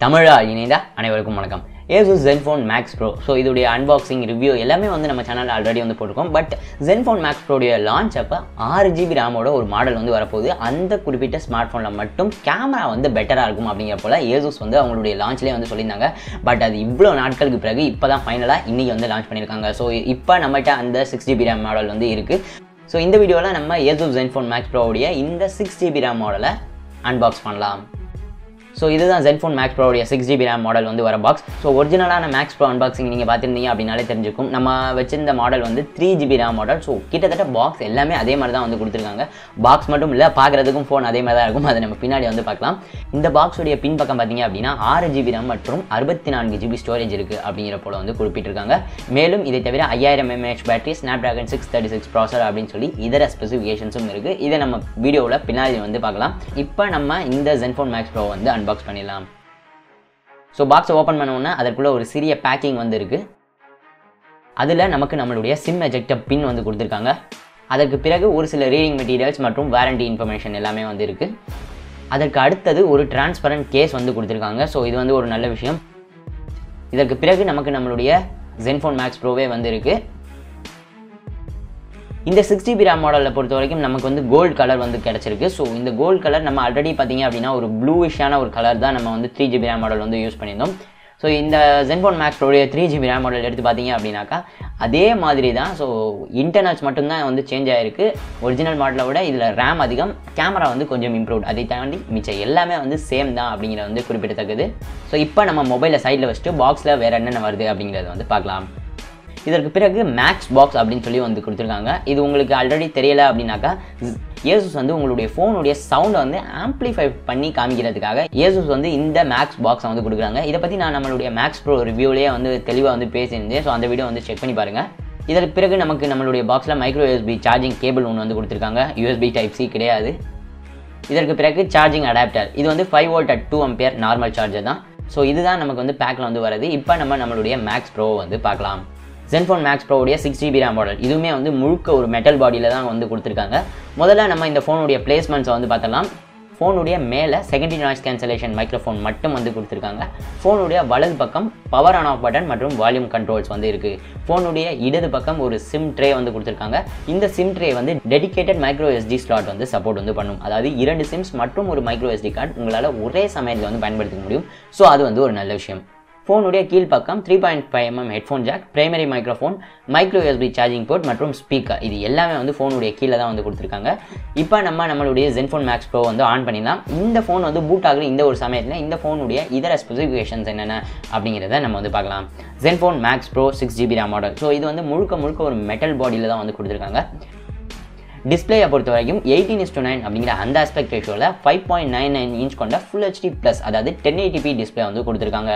தமிழா இணைந்த அனைவருக்கும் வணக்கம். Asus Zenfone Max Pro. So இதோடைய அன்பாக்சிங் ரிவ்யூ எல்லாமே வந்து நம்ம சேனலில் ஆல்ரெடி வந்து போட்டிருக்கோம். பட் Zenfone Max Proடைய லான்ச் அப்போ 6GB ரேமோட ஒரு மாடல் வந்து வரப்போகுது. அந்த குறிப்பிட்ட ஸ்மார்ட் ஃபோனில் மட்டும் கேமரா வந்து பெட்டராக இருக்கும் அப்படிங்கிற போல் Asus வந்து அவங்களுடைய லான்ச்லேயே வந்து சொல்லியிருந்தாங்க. பட் அது இவ்வளோ நாட்களுக்கு பிறகு இப்போ தான் ஃபைனலாக இன்றைக்கி வந்து லான்ச் பண்ணியிருக்காங்க. ஸோ இப்போ நம்மகிட்ட அந்த 6GB ரேம் மாடல் வந்து இருக்குது. ஸோ இந்த வீடியோவில் நம்ம Asus Zenfone Max Proடைய இந்த 6GB ரேம் மாடலை அன்பாக்ஸ் பண்ணலாம். ஸோ இதுதான் Zenfone Max Proடைய 6GB ரேம் மாடல் வந்து வர பாக்ஸ். ஸோ ஒரிஜினலான மேக்ஸ் ப்ரோ அன்பாக்சிங் நீங்கள் பார்த்துருந்தீங்க அப்படின்னாலே தெரிஞ்சிருக்கும். நம்ம வச்சிருந்த மாடல் வந்து 3GB ரேம் மாடல். ஸோ கிட்டத்தட்ட பாக்ஸ் எல்லாமே அதே மாதிரி தான் வந்து கொடுத்துருக்காங்க. பாக்ஸ் மட்டும் இல்லை, பார்க்குறதுக்கும் ஃபோன் அதே மாதிரி தான் இருக்கும். அதை நம்ம பின்னாடி வந்து பார்க்கலாம். இந்த பாக்ஸுடைய பின்பக்கம் பார்த்தீங்க அப்படின்னா 6GB ரேம் மற்றும் 64GB ஸ்டோரேஜ் இருக்குது அப்படிங்கிற போல வந்து குறிப்பிட்டிருக்காங்க. மேலும் இதை தவிர 5000 mAh பேட்டரி, Snapdragon 636 ப்ராசர் அப்படின்னு சொல்லி இதர ஸ்பெசிஃபிகேஷன்ஸும் இருக்குது. இதை நம்ம வீடியோவில் பின்னாடி வந்து பார்க்கலாம். இப்போ நம்ம இந்த Zenfone Max Pro வந்து அன்பாக்ஸ் பண்ணிடலாம். ஸோ பாக்ஸை ஓப்பன் பண்ணோன்னா அதற்குள்ள ஒரு சிறிய பேக்கிங் வந்து இருக்குது. அதில் நமக்கு நம்மளுடைய சிம் எஜெக்டர் பின் வந்து கொடுத்துருக்காங்க. அதற்கு பிறகு ஒரு சில ரீடிங் மெட்டீரியல்ஸ் மற்றும் வாரண்டி இன்ஃபர்மேஷன் எல்லாமே வந்து இருக்குது. அதற்கு அடுத்தது ஒரு டிரான்ஸ்பரண்ட் கேஸ் வந்து கொடுத்துருக்காங்க. ஸோ இது வந்து ஒரு நல்ல விஷயம். இதற்கு பிறகு நமக்கு நம்மளுடைய Zenfone Max Proவே வந்து இருக்குது. இந்த 6GB ரேம் மாடலில் பொறுத்த வரைக்கும் நமக்கு வந்து கோல்டு கலர் வந்து கிடச்சிருக்கு. ஸோ இந்த கோல்டு கலர் நம்ம ஆல்ரெடி பார்த்தீங்க அப்படின்னா ஒரு ப்ளூவிஷான ஒரு கலர் தான் நம்ம வந்து 3GB ரேம் மாடல் வந்து யூஸ் பண்ணியிருந்தோம். ஸோ இந்த Zenfone Max Proடைய 3GB RAM model எடுத்து பார்த்தீங்க அப்படின்னாக்கா அதே மாதிரி தான். ஸோ இன்டர்னல்ஸ் மட்டும்தான் வந்து சேஞ்ச் ஆகிருக்கு. ஒரிஜினல் மாடலை விட இதில் ரேம் அதிகம், கேமரா வந்து கொஞ்சம் இம்ப்ரூவ்ட். அதை தாண்டி மிச்சம் எல்லாமே வந்து சேம் தான் அப்படிங்கிறது வந்து குறிப்பிடத்தக்கது. ஸோ இப்போ நம்ம மொபைலை சைடில் வச்சுட்டு பாக்ஸில் வேறு என்னென்ன வருது அப்படிங்கிறத வந்து பார்க்கலாம். இதற்கு பிறகு மேக்ஸ் பாக்ஸ் அப்படின்னு சொல்லி வந்து கொடுத்துருக்காங்க. இது உங்களுக்கு ஆல்ரெடி தெரியலை அப்படின்னாக்கா Asus வந்து உங்களுடைய ஃபோனுடைய சவுண்டை வந்து ஆம்ப்ளிஃபை பண்ணி காமிக்கிறதுக்காக Asus வந்து இந்த மேக்ஸ் பாக்ஸை வந்து கொடுக்குறாங்க. இதை பற்றி நான் நம்மளுடைய மேக்ஸ் ப்ரோ ரிவ்யூலேயே வந்து தெளிவாக வந்து பேசியிருந்தேன். ஸோ அந்த வீடியோ வந்து செக் பண்ணி பாருங்கள். இதற்கு பிறகு நமக்கு நம்மளுடைய பாக்ஸில் மைக்ரோ USB சார்ஜிங் கேபிள் ஒன்று வந்து கொடுத்துருக்காங்க. USB Type-C கிடையாது. இதற்கு பிறகு சார்ஜிங் அடாப்டர். இது வந்து 5V at 2A normal charger தான். ஸோ இதுதான் நமக்கு வந்து பேக்கில் வந்து வருது. இப்போ நம்ம நம்மளுடைய மேக்ஸ் ப்ரோ வந்து பார்க்கலாம். Zenfone Max Proடைய 6GB ரேம் மாடல். இதுவுமே வந்து முழுக்க ஒரு மெட்டல் பாடியில் தான் வந்து கொடுத்துருக்காங்க. முதல்ல நம்ம இந்த ஃபோனுடைய பிளேஸ்மெண்ட்ஸை வந்து பார்த்தலாம். ஃபோனுடைய மேலே செகண்டரி நாய்ஸ் கேன்சலேஷன் மைக்ரோஃபோன் மட்டும் வந்து கொடுத்துருக்காங்க. ஃபோனுடைய வலது பக்கம் பவர் ஆன் ஆஃப் பட்டன் மற்றும் வால்யூம் கண்ட்ரோல்ஸ் வந்து இருக்குது. ஃபோனுடைய இடது பக்கம் ஒரு சிம் ட்ரே வந்து கொடுத்துருக்காங்க. இந்த சிம் ட்ரே வந்து டெடிகேட்டட் மைக்ரோ SD ஸ்லாட் வந்து சப்போர்ட் வந்து பண்ணும். அதாவது 2 சிம்ஸ் மற்றும் ஒரு மைக்ரோ SD கார்டு உங்களால் ஒரே சமயத்தில் வந்து பயன்படுத்த முடியும். ஸோ அது வந்து ஒரு நல்ல விஷயம். ஃபோனுடைய கீழ்ப்பக்கம் 3.5mm headphone jack, primary microphone, micro USB charging port மற்றும் ஸ்பீக்கர். இது எல்லாமே வந்து ஃபோனுடைய கீழே தான் வந்து கொடுத்துருக்காங்க. இப்போ நம்மளுடைய Zenfone Max Pro வந்து ஆன் பண்ணிடலாம். இந்த ஃபோன் வந்து பூட் ஆகுற இந்த ஒரு சமயத்தில் இந்த ஃபோனுடைய இதர ஸ்பெசிஃபிகேஷன்ஸ் என்னென்ன அப்படிங்கிறத நம்ம வந்து பார்க்கலாம். Zenfone Max Pro 6GB RAM model. So இது வந்து முழுக்க ஒரு மெட்டல் பாடியில் தான் வந்து கொடுத்துருக்காங்க. டிஸ்பிளேயை பொறுத்த வரைக்கும் 18:9 அப்படிங்கிற அந்த ஆஸ்பெக்ட் ரேஷியோவில் 5.99 இன்ச் கொண்ட Full HD ப்ளஸ் அதாவது 1080p டிஸ்பிளே வந்து கொடுத்துருக்காங்க.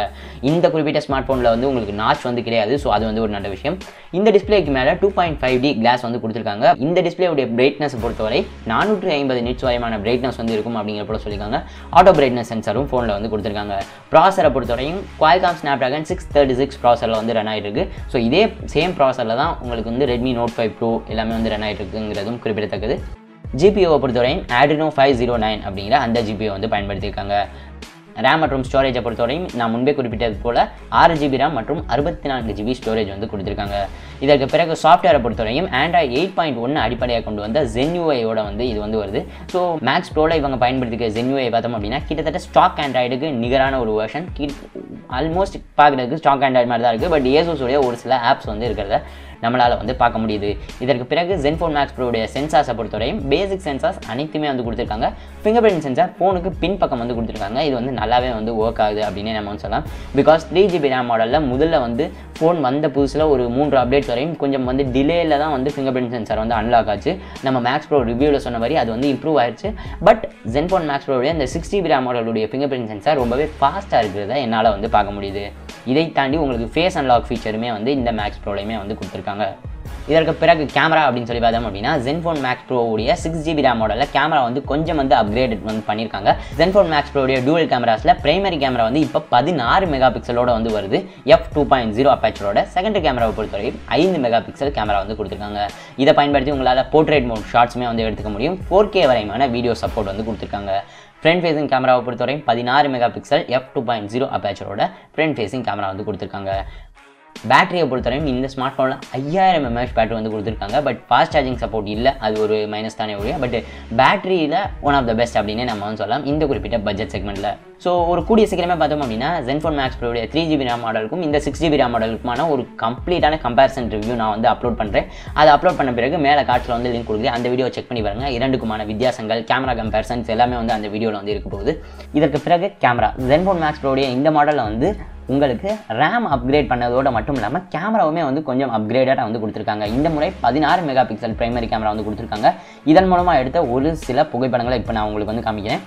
இந்த குறிப்பிட்ட ஸ்மார்ட் ஃபோனில் வந்து உங்களுக்கு நாச் வந்து கிடையாது. ஸோ அது வந்து ஒரு நல்ல விஷயம். இந்த டிஸ்பிளேக்கு மேலே 2.5D கிளாஸ் வந்து கொடுத்துருக்காங்க. இந்த டிஸ்பிளேவுடைய பிரைட்னஸ் பொறுத்தவரை 450 நிட்ஸ் வரையான பிரைட்னஸ் வந்து இருக்கும் அப்படிங்கிற போல சொல்லியிருக்காங்க. ஆட்டோ பிரைட்னஸ் சென்சரும் ஃபோனில் வந்து கொடுத்துருக்காங்க. ப்ராசரை பொறுத்தவரையும் Qualcomm Snapdragon 636 ப்ராசரில் வந்து ரன் ஆகிட்டு இருக்கு. ஸோ இதே சேம் ப்ராசரில் தான் உங்களுக்கு வந்து Redmi Note 5 Pro எல்லாமே வந்து ரன் ஆகிட்டு இருக்குங்கிறதும் குறிப்பிடத்தக்கது. GPU பொறுத்தவரையும் Adreno 509 அப்படிங்கிற அந்த GPU வந்து பயன்படுத்தியிருக்காங்க. ரேம் மற்றும் ஸ்டோரேஜை பொறுத்தவரையும் நான் முன்பே குறிப்பிட்டது போல் 6GB ரேம் மற்றும் 64GB ஸ்டோரேஜ் வந்து கொடுத்துருக்காங்க. இதற்கு பிறகு சாஃப்ட்வேரை பொறுத்தவரையும் Android 8.1 அடிப்படையாக கொண்டு வந்த ZenUI-யோட வந்து இது வந்து வருது. ஸோ மேக்ஸ் ப்ரோவில் இவங்க பயன்படுத்திக்க ZenUI பார்த்தோம் அப்படின்னா கிட்டத்தட்ட ஸ்டாக் ஆண்ட்ராய்டுக்கு நிகரான ஒரு வெர்ஷன். ஆல்மோஸ்ட் பார்க்குறதுக்கு ஸ்டாக் ஆண்ட்ராய்டு மாதிரி தான் இருக்குது. பட் Asus உடைய ஒரு சில ஆப்ஸ் வந்து இருக்கிறத நம்மளால் வந்து பார்க்க முடியுது. இதற்கு பிறகு Zenfone Max Proடைய சென்சார்ஸை பொறுத்தவரையும் பேசிக் சென்சார்ஸ் அனைத்துமே வந்து கொடுத்துருக்காங்க. ஃபிங்கர் பிரிண்ட் சென்சார் ஃபோனுக்கு பின் பக்கம் வந்து கொடுத்துருக்காங்க. இது வந்து நல்லாவே வந்து ஒர்க் ஆகுது அப்படின்னு நம்ம வந்து சொல்லலாம். பிகாஸ் 3GB ரேம் மாடலில் முதல்ல வந்து ஃபோன் வந்த புதுசில் ஒரு 3 அப்டேட்ஸ் வரையும் கொஞ்சம் வந்து டிலேயில் தான் வந்து ஃபிங்கர் பிரிண்ட் சென்சார் வந்து அன்லாக் ஆச்சு. நம்ம மேக்ஸ் ப்ரோ ரிவ்யூவில் சொன்ன மாதிரி அது வந்து இம்ப்ரூவ் ஆயிடுச்சு. பட் Zenfone Max Proடைய இந்த 6GB ரேம் மாடலுடைய ஃபிங்கர் பிரிண்ட் சென்சார் ரொம்பவே ஃபாஸ்ட்டாக இருக்கிறத என்னால் வந்து பார்க்க முடியுது. இதை தாண்டி உங்களுக்கு ஃபேஸ் அன்லாக் ஃபீச்சருமே வந்து இந்த மேக்ஸ் ப்ரோலையுமே வந்து கொடுத்துருக்காங்க. இதற்கு பிறகு கேமரா அப்படின்னு சொல்லி பார்த்தோம் அப்படின்னா Zenfone Max Pro உடைய 6GB RAM மாடலில் கேமரா வந்து கொஞ்சம் வந்து அப்கிரேட் வந்து பண்ணியிருக்காங்க. Zenfone Max Pro உடைய டூவல் கேமராஸில் பிரைமரி கேமரா வந்து இப்போ 16 மெகா பிக்சலோட வந்து வருது. f2.0 அபேச்சரோட செகண்டரி கேமராவை பொறுத்தவரைக்கும் 5 மெகா பிக்சல் கேமரா வந்து கொடுத்துருக்காங்க. இதை பயன்படுத்தி உங்களால் போர்ட்ரேட் மோட் ஷார்ட்ஸுமே வந்து எடுத்துக்க முடியும். 4K வரையுமான வீடியோ சப்போர்ட் வந்து கொடுத்துருக்காங்க. ஃப்ரண்ட் ஃபேசிங் கேமராவை பொறுத்தவரைக்கும் 16 மெகா பிக்சல் f2.0 அபேச்சரோட ஃப்ரண்ட் ஃபேசிங் கேமரா வந்து கொடுத்துருக்காங்க. பேட்டரியை பொறுத்தவரையும் இந்த ஸ்மார்ட் ஃபோனில் 5000 mAh பேட்டரி வந்து கொடுத்துருக்காங்க. பட் ஃபாஸ்ட் சார்ஜிங் சப்போர்ட் இல்லை, அது ஒரு மைனஸ் தானே ஒழிய. பட் பேட்டரியில் ஒன் ஆஃப் த பெஸ்ட் அப்படின்னு நம்ம வந்து சொல்லலாம் இந்த குறிப்பிட்ட பட்ஜெட் செக்மெண்ட்டில். ஸோ ஒரு கூடிய சீக்கிரமே பார்த்தோம் அப்படின்னா Zenfone Max Pro உடைய 3GB RAM மாடலுக்கும் இந்த 6GB RAM மாடலுக்குமான ஒரு கம்ப்ளீட்டான கம்பேரிசன் ரிவ்யூ நான் வந்து அப்லோட் பண்ணுறேன். அதை அப்லோட் பண்ண பிறகு மேலே காட்சியில் வந்து லிங்க் கொடுக்குறேன். அந்த வீடியோ செக் பண்ணி பாருங்கள். இரண்டுக்குமான வித்தியாசங்கள், கேமரா கம்பேரிசன்ஸ் எல்லாமே வந்து அந்த வீடியோவில் வந்து இருக்க போகுது. இதற்கு பிறகு கேமரா Zenfone Max Pro உடைய இந்த மாடலில் வந்து உங்களுக்கு RAM அப்கிரேட் பண்ணதோட மட்டும் இல்லாமல் கேமராவுமே வந்து கொஞ்சம் அப்கிரேடாக வந்து கொடுத்துருக்காங்க. இந்த முறை 16 மெகா பிக்சல் பிரைமரி கேமரா வந்து கொடுத்துருக்காங்க. இதன் மூலமாக எடுத்த ஒரு சில புகைப்படங்களை இப்போ நான் உங்களுக்கு வந்து காமிக்கிறேன்.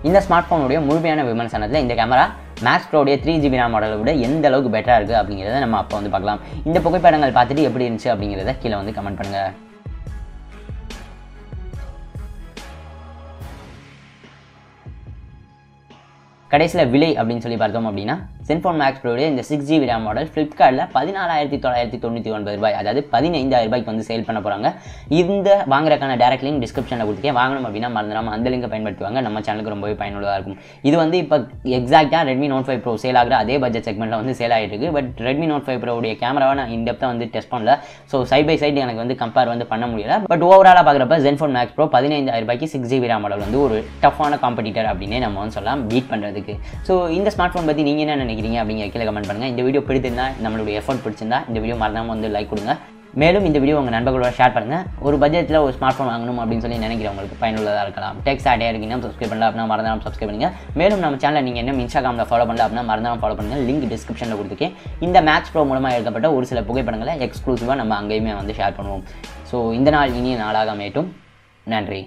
இந்த ஸ்மார்ட் ஃபோனுடைய முழுமையான விமர்சனத்தில் இந்த கேமரா மேக்ஸ் ப்ரோடைய 3GB RAM மாடலை விட எந்த அளவுக்கு பெட்டராக இருக்குது அப்படிங்கிறத நம்ம அப்போ வந்து பார்க்கலாம். இந்த புகைப்படங்கள் பார்த்துட்டு எப்படி இருந்துச்சு அப்படிங்கிறத கீழே வந்து கமெண்ட் பண்ணுங்கள். கடைசியில் விலை அப்படின்னு சொல்லி பார்த்தோம் அப்படின்னா Zenfone Max Pro இந்த 6GB RAM மாடல் ஃப்ளிப்கார்ட்டில் 14,999 ரூபாய், அதாவது 15,000 ரூபாய்க்கு வந்து சேல் பண்ண போகிறாங்க. இந்த வாங்குறதுக்கான டேரக்ட் லிங்க் டிஸ்கிரிப்ஷனில் கொடுத்துருக்கேன். வாங்கணும் அப்படின்னா மறந்துடாமல் அந்த லிங்கை பயன்படுத்துவாங்க. நம்ம சேனலுக்கு ரொம்பவே பயனுள்ளதாக இருக்கும். இது வந்து இப்போ எக்ஸாக்டாக Redmi Note 5 Pro சேல் ஆகிற அதே பட்ஜெட் செக்மெண்ட்டில் வந்து சேல் ஆகிட்டு இருக்குது. பட் Redmi Note 5 Pro உடைய கேமராவை நான் இன்டெப்த்தாக வந்து டெஸ்ட் பண்ணல. ஸோ சைட் பை சைடு எனக்கு வந்து கம்பேர் வந்து பண்ண முடியல. பட் ஓவராலாக பார்க்குறப்ப Zenfone Max Pro 15,000 ரூபாய்க்கு 6GB RAM மாடல் வந்து ஒரு டஃப்பான காம்படிட்டர் அப்படின்னே நம்ம வந்து சொல்லலாம், பீட் பண்ணுறதுக்கு. ஸோ இந்த ஸ்மார்ட் ஃபோன் பற்றி நீங்கள் என்ன நினைக்கிறீங்க அப்படிங்கிற கீழே கமெண்ட் பண்ணுங்கள். இந்த வீடியோ பிடிச்சிருந்தா, நம்மளுடைய எஃபோர்ட் பிடிச்சிருந்தா இந்த வீடியோ மறக்காம வந்து லைக் கொடுங்க. மேலும் இந்த வீடியோ உங்கள் நண்பர்களோட ஷேர் பண்ணுங்கள். ஒரு பட்ஜெட்டில் ஒரு ஸ்மார்ட் ஃபோன் வாங்கணும் அப்படின்னு சொல்லி நினைக்கிறவங்களுக்கு பயனுள்ளதாக இருக்கலாம். Satire இருக்கீங்கன்னா சப்ஸ்கிரைப் பண்ணல அப்படின்னா மறந்தாலும் சப்ஸ்கிரைப் பண்ணுங்கள். மேலும் நம்ம சேனலை நீங்கள் என்ன இன்ஸ்டாகிராமில் ஃபாலோ பண்ணல அப்படின்னா மறந்தாலும் ஃபாலோ பண்ணுங்கள். லிங்க் டிஸ்கிரிப்ஷனில் கொடுத்துருக்கேன். இந்த மேக்ஸ் ப்ரோ மூலமாக எடுக்கப்பட்ட ஒரு சில புகைப்படங்களை எக்ஸ்க்ளூசிவாக நம்ம அங்கேயுமே வந்து ஷேர் பண்ணுவோம். ஸோ இந்த நாள் இனிய நாளாக அமையட்டும். நன்றி.